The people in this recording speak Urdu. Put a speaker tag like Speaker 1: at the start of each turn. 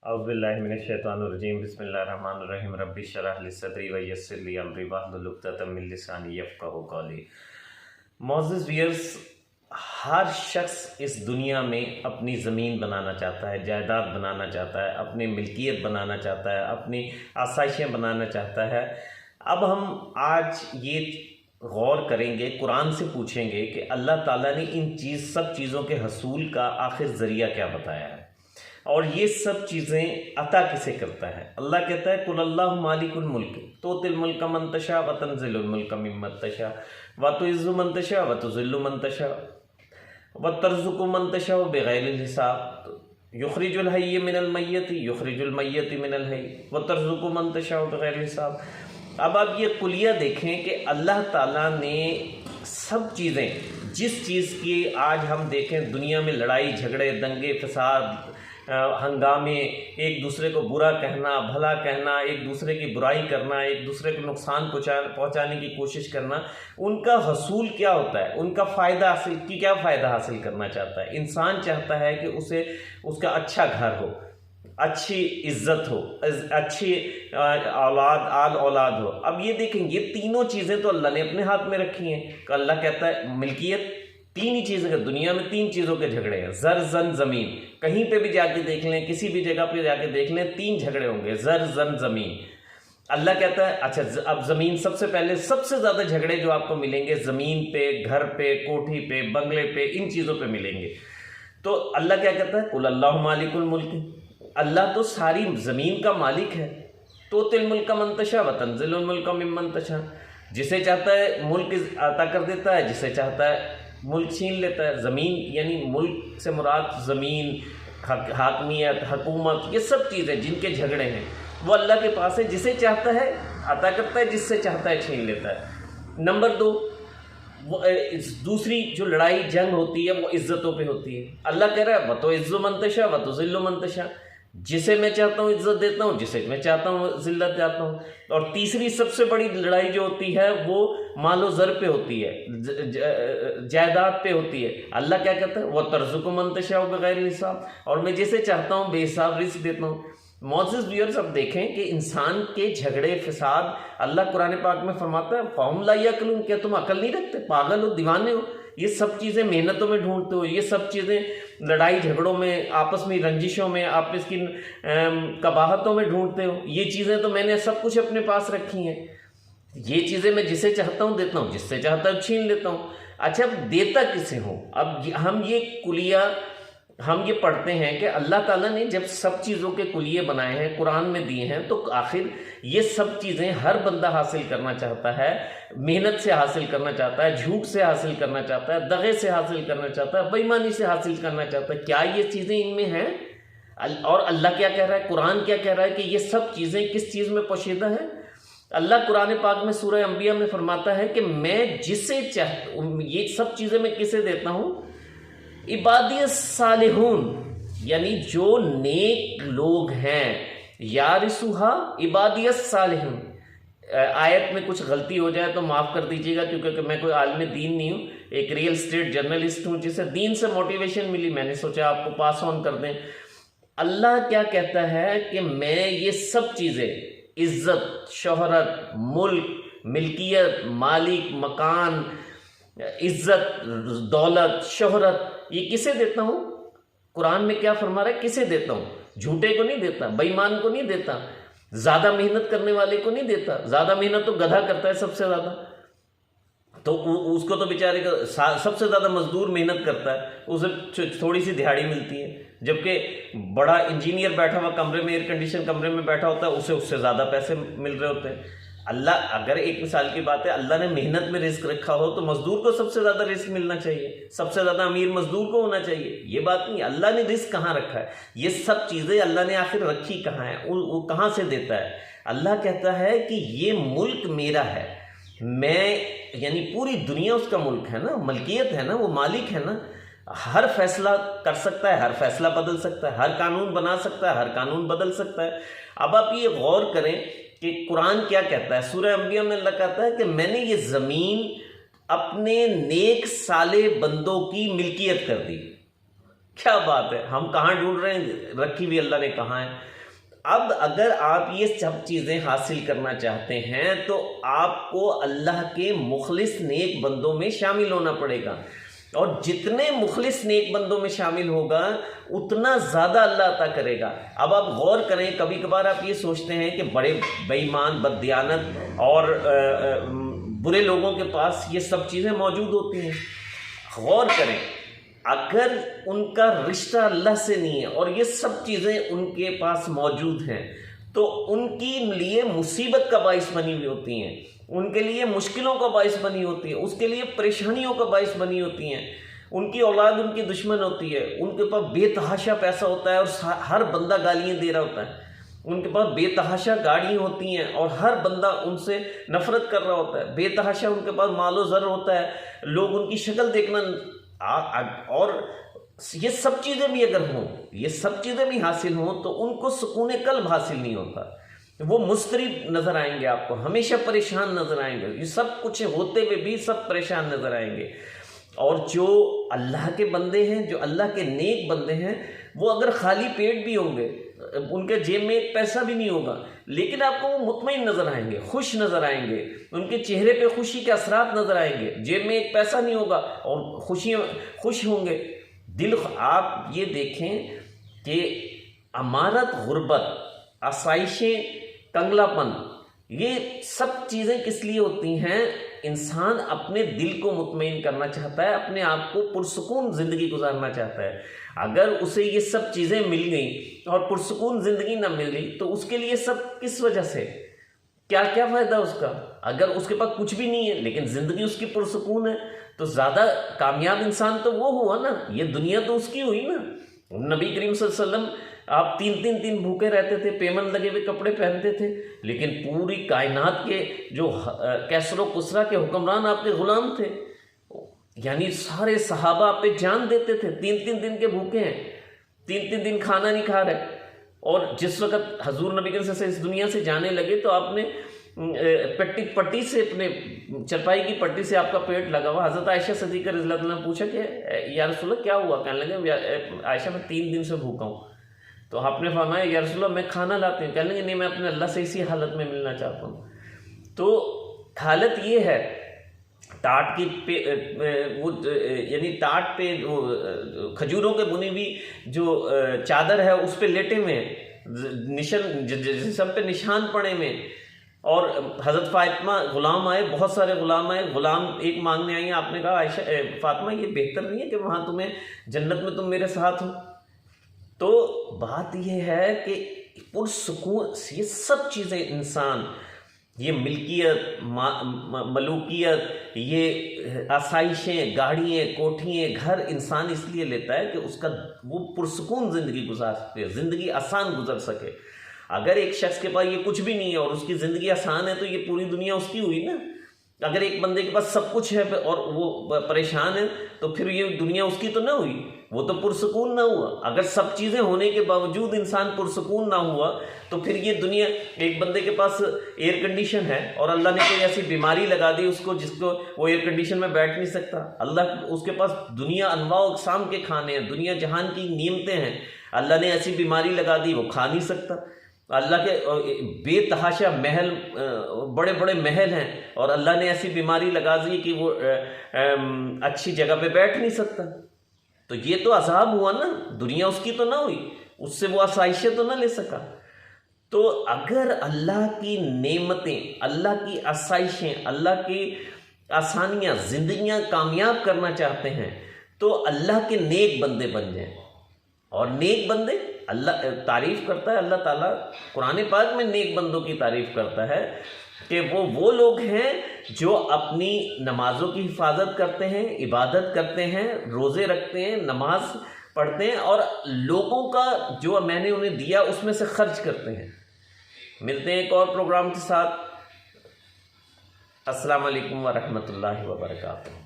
Speaker 1: اعوذ باللہ من الشیطان الرجیم بسم اللہ الرحمن الرحیم رب اشرح لی صدری ویسر لی امری واحلل عقدۃ من لسانی یفقہوا قولی۔ معزز ویئرس، ہر شخص اس دنیا میں اپنی زمین بنانا چاہتا ہے، جائیداد بنانا چاہتا ہے، اپنی ملکیت بنانا چاہتا ہے، اپنی آسائشیں بنانا چاہتا ہے۔ اب ہم آج یہ غور کریں گے، قرآن سے پوچھیں گے کہ اللہ تعالیٰ نے ان سب چیزوں کے حصول کا آخر ذریعہ کیا بتایا ہے، اور یہ سب چیزیں عطا کسے کرتا ہے۔ اللہ کہتا ہے قل اللہ مالک الملک تؤتی الملک من تشاء وتنزل الملک ممن تشاء وتعز من تشاء وتذل من تشاء وترزق من تشاء بغیر حساب یخرج الحی من المیت یخرج المیت من الحی وترزق من تشاء بغیر حساب۔ اب آپ یہ کلیہ دیکھیں کہ اللہ تعالیٰ نے سب چیزیں، جس چیز کی آج ہم دیکھیں دنیا میں لڑائی جھگڑے دنگے فساد ہنگامے، ایک دوسرے کو برا کہنا بھلا کہنا، ایک دوسرے کی برائی کرنا، ایک دوسرے کو نقصان پہنچانے کی کوشش کرنا، ان کا حصول کیا ہوتا ہے، ان کا فائدہ کیا فائدہ حاصل کرنا چاہتا ہے۔ انسان چاہتا ہے کہ اس کا اچھا گھر ہو، اچھی عزت ہو، اچھی اولاد ہو۔ اب یہ دیکھیں، یہ تینوں چیزیں تو اللہ نے اپنے ہاتھ میں رکھی ہیں کہ اللہ کہتا ہے ملکیت تین ہی چیزیں، دنیا میں تین چیزوں کے جھگڑے ہیں، زر زن زمین۔ کہیں پہ بھی جا کے دیکھ لیں، کسی بھی جگہ پہ جا کے دیکھ لیں، تین جھگڑے ہوں گے، زر زن زمین۔ اللہ کہتا ہے اچھا اب زمین، سب سے پہلے سب سے زیادہ جھگڑے جو آپ کو ملیں گے زمین پہ، گھر پہ، کوٹھی پہ، بنگلے پہ، ان چیزوں پہ ملیں گے۔ تو اللہ کیا کہتا ہے قل اللہ مالک الملک، اللہ تو ساری زمین کا مالک ہے۔ تؤتی الملک من تشاء وتنزل الملک ممن تشاء، جسے چاہتا ہے ملک عطا کر دیتا ہے، جسے چاہتا ہے ملک چھین لیتا ہے۔ زمین یعنی ملک سے مراد زمین، حاکمیت، حکومت، یہ سب چیزیں جن کے جھگڑے ہیں وہ اللہ کے پاس ہے، جسے چاہتا ہے عطا کرتا ہے، جس سے چاہتا ہے چھین لیتا ہے۔ نمبر دو، دوسری جو لڑائی جنگ ہوتی ہے وہ عزتوں پہ ہوتی ہے۔ اللہ کہہ رہا ہے وتعز من تشاء وتذل من تشاء، جسے میں چاہتا ہوں عزت دیتا ہوں، جسے میں چاہتا ہوں ذلت دیتا ہوں۔ اور تیسری سب سے بڑی لڑائی جو ہوتی ہے وہ مال و زر پہ ہوتی ہے، جائیداد پہ ہوتی ہے۔ اللہ کیا کہتا ہے وَتَرْزُقُ مَن تَشَاءُ بِغَيْرِ حساب، اور میں جسے چاہتا ہوں بے حساب رزق دیتا ہوں۔ معزز ویورز، اب دیکھیں کہ انسان کے جھگڑے فساد، اللہ قرآن پاک میں فرماتا ہے فَهُمْ لَا يَعْقِلُونَ، کیا تم عقل نہیں رکھتے، پاگل ہو، دیوانے ہو؟ یہ سب چیزیں محنتوں میں ڈھونڈتے ہو، یہ سب چیزیں لڑائی جھگڑوں میں، آپس میں رنجشوں میں، آپس کی قباحتوں میں ڈھونڈتے ہو۔ یہ چیزیں تو میں نے سب کچھ اپنے پاس رکھی ہیں، یہ چیزیں میں جسے چاہتا ہوں دیتا ہوں، جس سے چاہتا ہوں چھین لیتا ہوں۔ اچھا، اب دیتا کسے ہوں؟ اب ہم یہ کلیہ ہم یہ پڑھتے ہیں کہ اللہ تعالیٰ نے جب سب چیزوں کے کلیے بنائے ہیں، قرآن میں دیے ہیں، تو آخر یہ سب چیزیں ہر بندہ حاصل کرنا چاہتا ہے، محنت سے حاصل کرنا چاہتا ہے، جھوٹ سے حاصل کرنا چاہتا ہے، دغے سے حاصل کرنا چاہتا ہے، بے ایمانی سے حاصل کرنا چاہتا ہے۔ کیا یہ چیزیں ان میں ہیں؟ اور اللہ کیا کہہ رہا ہے، قرآن کیا کہہ رہا ہے کہ یہ سب چیزیں کس چیز میں پوشیدہ ہیں؟ اللہ قرآن پاک میں سورہ انبیاء میں فرماتا ہے کہ میں جسے چاہتا ہوں، یہ سب چیزیں میں کسے دیتا ہوں؟ عبادی الصالحون، یعنی جو نیک لوگ ہیں، یارثھا عبادی الصالحون۔ آیت میں کچھ غلطی ہو جائے تو معاف کر دیجیے گا، کیونکہ میں کوئی عالم دین نہیں ہوں، ایک ریئل اسٹیٹ جرنلسٹ ہوں جسے دین سے موٹیویشن ملی، میں نے سوچا آپ کو پاس آن کر دیں۔ اللہ کیا کہتا ہے کہ میں یہ سب چیزیں، عزت، شہرت، ملک، ملکیت، مالک، مکان، عزت، دولت، شہرت، یہ کسے دیتا ہوں؟ قرآن میں کیا فرما رہا ہے؟ کسے دیتا ہوں؟ جھوٹے کو نہیں دیتا، بے ایمان کو نہیں دیتا، زیادہ محنت کرنے والے کو نہیں دیتا۔ زیادہ محنت تو گدھا کرتا ہے سب سے زیادہ، تو اس کو تو بیچارے کا سب سے زیادہ مزدور محنت کرتا ہے، اسے تھوڑی سی دہاڑی ملتی ہے، جبکہ بڑا انجینئر بیٹھا ہوا کمرے میں، ایئر کنڈیشن کمرے میں بیٹھا ہوتا ہے، اسے اس سے زیادہ پیسے مل رہے ہوتے ہیں۔ اللہ، اگر ایک مثال کی بات ہے، اللہ نے محنت میں رزق رکھا ہو تو مزدور کو سب سے زیادہ رزق ملنا چاہیے، سب سے زیادہ امیر مزدور کو ہونا چاہیے۔ یہ بات نہیں، اللہ نے رزق کہاں رکھا ہے، یہ سب چیزیں اللہ نے آخر رکھی کہاں ہے، وہ کہاں سے دیتا ہے؟ اللہ کہتا ہے کہ یہ ملک میرا ہے، میں، یعنی پوری دنیا اس کا ملک ہے نا، ملکیت ہے نا، وہ مالک ہے نا، ہر فیصلہ کر سکتا ہے، ہر فیصلہ بدل سکتا ہے، ہر قانون بنا سکتا ہے، ہر قانون بدل سکتا ہے۔ اب آپ یہ غور کریں کہ قرآن کیا کہتا ہے، سورہ انبیاء میں اللہ کہتا ہے کہ میں نے یہ زمین اپنے نیک صالح بندوں کی ملکیت کر دی۔ کیا بات ہے، ہم کہاں ڈھونڈ رہے ہیں، رکھی ہوئی اللہ نے کہاں ہے۔ اب اگر آپ یہ سب چیزیں حاصل کرنا چاہتے ہیں تو آپ کو اللہ کے مخلص نیک بندوں میں شامل ہونا پڑے گا، اور جتنے مخلص نیک بندوں میں شامل ہوگا اتنا زیادہ اللہ عطا کرے گا۔ اب آپ غور کریں، کبھی کبھار آپ یہ سوچتے ہیں کہ بڑے بے ایمان، بددیانت اور برے لوگوں کے پاس یہ سب چیزیں موجود ہوتی ہیں۔ غور کریں، اگر ان کا رشتہ اللہ سے نہیں ہے اور یہ سب چیزیں ان کے پاس موجود ہیں تو ان کے لیے مصیبت کا باعث بنی ہوئی ہوتی ہیں، ان کے لیے مشکلوں کا باعث بنی ہوتی ہے، اس کے لیے پریشانیوں کا باعث بنی ہوتی ہیں۔ ان کی اولاد ان کی دشمن ہوتی ہے، ان کے پاس بے تحاشا پیسہ ہوتا ہے اور ہر بندہ گالیاں دے رہا ہوتا ہے، ان کے پاس بے تحاشا گاڑیاں ہوتی ہیں اور ہر بندہ ان سے نفرت کر رہا ہوتا ہے، بے تحاشا ان کے پاس مال و زر ہوتا ہے، لوگ ان کی شکل دیکھنا، اور یہ سب چیزیں بھی اگر ہوں، یہ سب چیزیں بھی حاصل ہوں تو ان کو سکون قلب حاصل نہیں ہوتا، وہ مضطرب نظر آئیں گے، آپ کو ہمیشہ پریشان نظر آئیں گے، یہ سب کچھ ہوتے ہوئے بھی سب پریشان نظر آئیں گے۔ اور جو اللہ کے بندے ہیں، جو اللہ کے نیک بندے ہیں، وہ اگر خالی پیٹ بھی ہوں گے، ان کے جیب میں ایک پیسہ بھی نہیں ہوگا، لیکن آپ کو وہ مطمئن نظر آئیں گے، خوش نظر آئیں گے، ان کے چہرے پہ خوشی کے اثرات نظر آئیں گے، جیب میں ایک پیسہ نہیں ہوگا اور خوش ہوں گے۔ آپ یہ دیکھیں کہ امارت، غربت، آسائشیں، کنگلا پن، یہ سب چیزیں کس لیے ہوتی ہیں؟ انسان اپنے دل کو مطمئن کرنا چاہتا ہے، اپنے آپ کو پرسکون زندگی گزارنا چاہتا ہے۔ اگر اسے یہ سب چیزیں مل گئیں اور پرسکون زندگی نہ مل گئی تو اس کے لیے سب کس وجہ سے، کیا فائدہ اس کا؟ اگر اس کے پاس کچھ بھی نہیں ہے لیکن زندگی اس کی پرسکون ہے تو زیادہ کامیاب انسان تو وہ ہوا نا، یہ دنیا تو اس کی ہوئی نا۔ نبی کریم صلی اللہ علیہ وسلم آپ 3 دن بھوکے رہتے تھے، پیمند لگے ہوئے کپڑے پہنتے تھے، لیکن پوری کائنات کے جو کیسر و کسرا کے حکمران آپ کے غلام تھے، یعنی سارے صحابہ آپ پہ جان دیتے تھے، 3 دن کے بھوکے ہیں، 3 دن کھانا نہیں کھا رہے۔ اور جس وقت حضور نبی کریم صلی اللہ علیہ وسلم اس دنیا سے جانے لگے تو آپ نے پٹی سے، اپنے چرپائی کی پٹی سے آپ کا پیٹ لگا ہوا، حضرت عائشہ صدیقہ رضی اللہ عنہ نے پوچھا کہ یا رسول اللہ کیا ہوا؟ کہنے لگے عائشہ میں 3 دن سے بھوکا ہوں۔ تو آپ نے فرمایا یا رسول اللہ میں کھانا لاتی ہوں، کہنے لگے نہیں، میں اپنے اللہ سے اسی حالت میں ملنا چاہتا ہوں۔ تو حالت یہ ہے، ٹاٹ کی یعنی ٹاٹ پہ کھجوروں کے بنی ہوئی جو چادر ہے اس پہ لیٹے ہوئے، جسم پہ نشان پڑے ہوئے، اور حضرت فاطمہ غلام آئے، بہت سارے غلام آئے، غلام ایک مانگنے آئی ہیں، آپ نے کہا عائشہ فاطمہ یہ بہتر نہیں ہے کہ وہاں تمہیں جنت میں تم میرے ساتھ ہو؟ تو بات یہ ہے کہ پرسکون یہ سب چیزیں انسان، یہ ملکیت، ملوکیت، یہ آسائشیں، گاڑیاں، کوٹھیاں، گھر انسان اس لیے لیتا ہے کہ اس کا وہ پرسکون زندگی گزار سکے، زندگی آسان گزر سکے۔ اگر ایک شخص کے پاس یہ کچھ بھی نہیں ہے اور اس کی زندگی آسان ہے تو یہ پوری دنیا اس کی ہوئی نا۔ اگر ایک بندے کے پاس سب کچھ ہے اور وہ پریشان ہے تو پھر یہ دنیا اس کی تو نہ ہوئی، وہ تو پرسکون نہ ہوا۔ اگر سب چیزیں ہونے کے باوجود انسان پرسکون نہ ہوا تو پھر یہ دنیا، ایک بندے کے پاس ایئر کنڈیشن ہے اور اللہ نے کوئی ایسی بیماری لگا دی اس کو جس کو وہ ایئر کنڈیشن میں بیٹھ نہیں سکتا، اللہ اس کے پاس دنیا انواع و اقسام کے کھانے ہیں، دنیا جہان کی نعمتیں ہیں، اللہ نے ایسی بیماری لگا دی وہ کھا نہیں سکتا۔ اللہ کے بے تحاشا محل، بڑے بڑے محل ہیں اور اللہ نے ایسی بیماری لگا دی کہ وہ اچھی جگہ پہ بیٹھ نہیں سکتا، تو یہ تو عذاب ہوا نا، دنیا اس کی تو نہ ہوئی، اس سے وہ آسائشیں تو نہ لے سکا۔ تو اگر اللہ کی نعمتیں، اللہ کی آسائشیں، اللہ کی آسانیاں، زندگیاں کامیاب کرنا چاہتے ہیں تو اللہ کے نیک بندے بن جائیں۔ اور نیک بندے اللہ تعریف کرتا ہے، اللہ تعالیٰ قرآن پاک میں نیک بندوں کی تعریف کرتا ہے کہ وہ لوگ ہیں جو اپنی نمازوں کی حفاظت کرتے ہیں، عبادت کرتے ہیں، روزے رکھتے ہیں، نماز پڑھتے ہیں اور لوگوں کا جو میں نے انہیں دیا اس میں سے خرچ کرتے ہیں۔ ملتے ہیں ایک اور پروگرام کے ساتھ۔ السلام علیکم ورحمۃ اللہ وبرکاتہ۔